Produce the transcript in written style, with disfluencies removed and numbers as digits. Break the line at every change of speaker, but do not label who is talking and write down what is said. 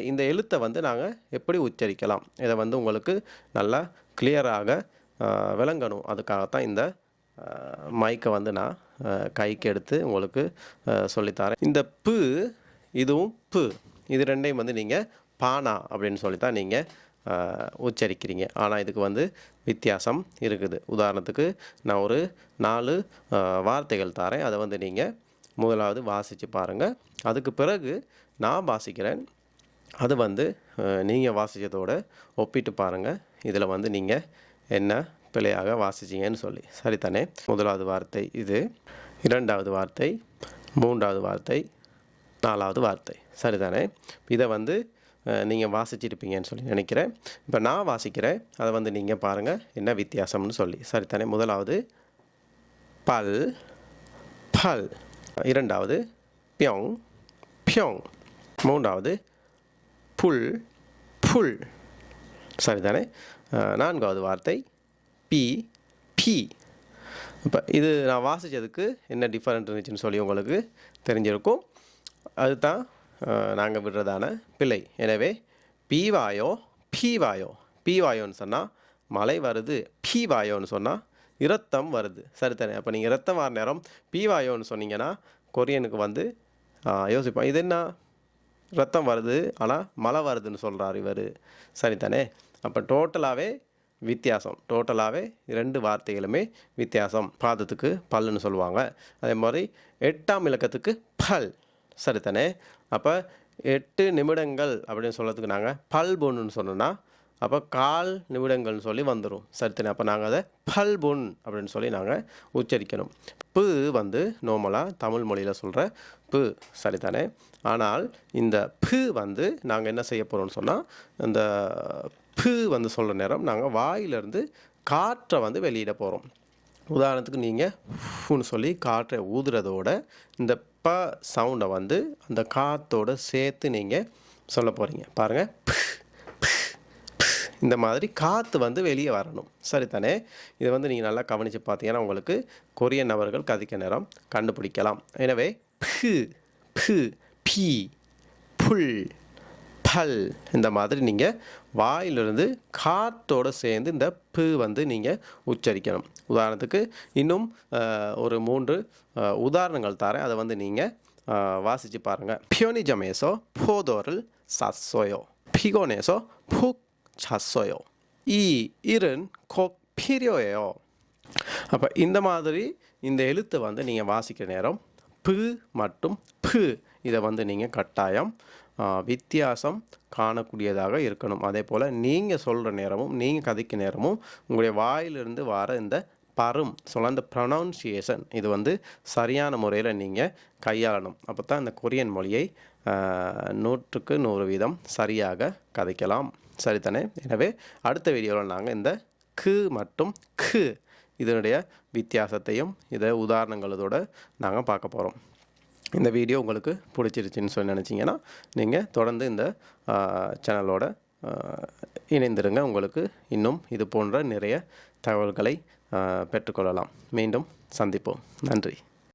இந்த எழுத்தை வந்து நாங்கள் எப்படி உச்சரிக்கலாம் இதை வந்து உங்களுக்கு நல்லா கிளியராக விளங்கணும். அதுக்காகத்தான் இந்த மைக்கை வந்து நான் கைக்கு எடுத்து உங்களுக்கு சொல்லித்தரேன். இந்த பு இதுவும் பு இது ரெண்டையும் வந்து நீங்கள் பானா அப்படின்னு சொல்லித்தான் நீங்கள் உச்சரிக்கிறீங்க. ஆனால் இதுக்கு வந்து வித்தியாசம் இருக்குது. உதாரணத்துக்கு நான் ஒரு 4 வார்த்தைகள் தரேன். அதை வந்து நீங்கள் முதலாவது வாசித்து பாருங்கள். அதுக்கு பிறகு நான் வாசிக்கிறேன். அது வந்து நீங்கள் வாசித்ததோடு ஒப்பிட்டு பாருங்கள். இதில் வந்து நீங்கள் என்ன பிழையாக வாசிச்சிங்கன்னு சொல்லி. சரிதானே? முதலாவது வார்த்தை இது, 2வது வார்த்தை, 3வது வார்த்தை, 4வது வார்த்தை. சரிதானே? இதை வந்து நீங்கள் வாசிச்சிருப்பீங்கன்னு சொல்லி நினைக்கிறேன். இப்போ நான் வாசிக்கிறேன். அதை வந்து நீங்கள் பாருங்கள் என்ன வித்தியாசம்னு சொல்லி. சரிதானே? முதலாவது பல், பல். 2வது பியோங், பியோங். 3வது புல், புல். சரிதானே? 4வது வார்த்தை பி, பி. இப்போ இது நான் வாசித்ததுக்கு என்ன டிஃப்ரெண்ட் இருந்துச்சுன்னு சொல்லி உங்களுக்கு தெரிஞ்சிருக்கும். அதுதான் நாங்கள் விடுறதான பிழை. எனவே பீவாயோ பீவாயோ, பீவாயோன்னு சொன்னால் மழை வருது, பீவாயோன்னு சொன்னால் இரத்தம் வருது. சரிதானே? அப்போ நீங்கள் இரத்தம் வர நேரம் பீவாயோன்னு சொன்னீங்கன்னா கொரியனுக்கு வந்து யோசிப்போம், இது என்ன ரத்தம் வருது ஆனால் மழை வருதுன்னு சொல்கிறார் இவர். சரிதானே? அப்போ டோட்டலாகவே வித்தியாசம். டோட்டலாகவே 2 வார்த்தைகளுமே வித்தியாசம். பாதத்துக்கு பல்லுன்னு சொல்லுவாங்க. அதே மாதிரி 8ஆம் இலக்கத்துக்கு பல். சரிதானே? அப்போ 8 நிமிடங்கள் அப்படின்னு சொல்கிறதுக்கு நாங்கள் பல்பொன்னு சொன்னோன்னா அப்போ 1/4 நிமிடங்கள்னு சொல்லி வந்துடும். சரிதானே? அப்போ நாங்கள் அதை பல்பொன் அப்படின்னு சொல்லி நாங்கள் உச்சரிக்கணும். பு வந்து நார்மலாக தமிழ் மொழியில் சொல்கிற பு. சரிதானே? ஆனால் இந்த பு வந்து நாங்கள் என்ன செய்ய போகிறோம்னு சொன்னால், இந்த பு வந்து சொல்கிற நேரம் நாங்கள் வாயிலிருந்து காற்றை வந்து வெளியிட போகிறோம். உதாரணத்துக்கு நீங்கள் ஃபுன்னு சொல்லி காற்றை ஊதுறதோட இந்த ப சவுண்டை வந்து அந்த காற்றோடு சேர்த்து நீங்கள் சொல்ல போகிறீங்க. பாருங்கள், இந்த மாதிரி காற்று வந்து வெளியே வரணும். சரிதானே? இதை வந்து நீங்கள் நல்லா கவனித்து பார்த்தீங்கன்னா உங்களுக்கு கொரியன் நபர்கள் கதிக்க நேரம் கண்டுபிடிக்கலாம். எனவே பு, பு, பி, புல், பல். இந்த மாதிரி நீங்கள் வாயிலிருந்து காற்றோடு சேர்ந்து இந்த பு வந்து நீங்கள் உச்சரிக்கணும். உதாரணத்துக்கு இன்னும் ஒரு 3 உதாரணங்கள் தரேன். அதை வந்து நீங்கள் வாசித்து பாருங்கள். பியோனிஜமேசோ போதோரில் சஸ்ஸோயோ, பிகோனேசோ புக் 잤어요. 이 일은 꼭 필요해요. அப்போ இந்த மாதிரி இந்த எழுத்தை வந்து நீங்கள் வாசிக்கிற நேரம் பு மற்றும் பு இதை வந்து நீங்கள் கட்டாயம் வித்தியாசம் காணக்கூடியதாக இருக்கணும். அதே போல் நீங்கள் சொல்கிற நேரமும் நீங்கள் கதைக்க நேரமும் உங்களுடைய வாயிலிருந்து வர இந்த பரும் சொல்ல அந்த ப்ரொனவுன்சியேஷன் இது வந்து சரியான முறையில் நீங்கள் கையாளணும். அப்போ தான் இந்த கொரியன் மொழியை 100க்கு 100% சரியாக கதைக்கலாம். சரிதானே? எனவே அடுத்த வீடியோவில் நாங்கள் இந்த கு மற்றும் கு இதனுடைய வித்தியாசத்தையும் இதை உதாரணங்களோடு நாங்கள் பார்க்க போகிறோம். இந்த வீடியோ உங்களுக்கு பிடிச்சிருச்சுன்னு சொல்லி நினச்சிங்கன்னா நீங்கள் தொடர்ந்து இந்த சேனலோட இணைந்திருங்க. உங்களுக்கு இன்னும் இது போன்ற நிறைய தகவல்களை பெற்றுக்கொள்ளலாம். மீண்டும் சந்திப்போம். நன்றி.